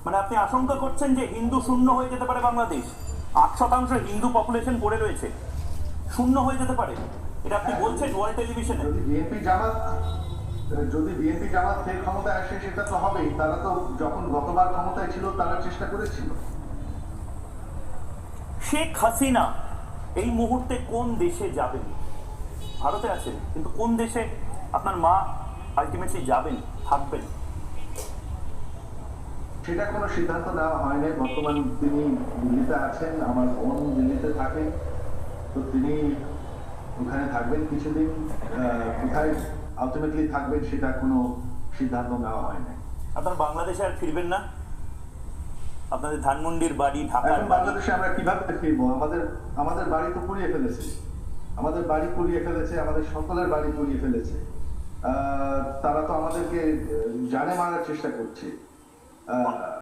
মানে আপনি আশঙ্কা করছেন যে হিন্দু শূন্য হয়ে যেতে পারে বাংলাদেশ? 8% হিন্দু পপুলেশন পড়ে রয়েছে, শূন্য হয়ে যেতে পারে, এটা আপনি বলছেন ওয়ার্ল্ড টেলিভিশনে? যদি বিএনপি জামাত ফের ক্ষমতায় আসে সেটা তো হবেই। তারা তো যখন গতবার ক্ষমতায় ছিল তারা চেষ্টা করেছিল। শেখ হাসিনা এই মুহূর্তে কোন দেশে যাবেন? ভারতে আছেন, কিন্তু কোন দেশে আপনার মা আলটিমেটলি যাবেন, থাকবেন? সেটা কোনো সিদ্ধান্ত নেওয়া হয়নি। বর্তমান তিনি দিল্লিতে আছেন, আমার বোন দিল্লিতে থাকেন, তো তিনি ওখানে থাকবেন কিছুদিন। কোথায় আলটিমেটলি থাকবেন সেটা কোনো সিদ্ধান্ত নেওয়া হয়নি। আপনার বাংলাদেশে আর ফিরবেন না? আপনাদের ধানমন্ডির বাড়ি, ঢাকার এখন বাড়ি, বাংলাদেশে আমরা কিভাবে ফিরবো? আমাদের বাড়ি তো পুড়িয়ে ফেলেছে, আমাদের বাড়ি পুড়িয়ে ফেলেছে, আমাদের সকলের বাড়ি পুড়িয়ে ফেলেছে। তারা তো আমাদেরকে জানে মারার চেষ্টা করছে।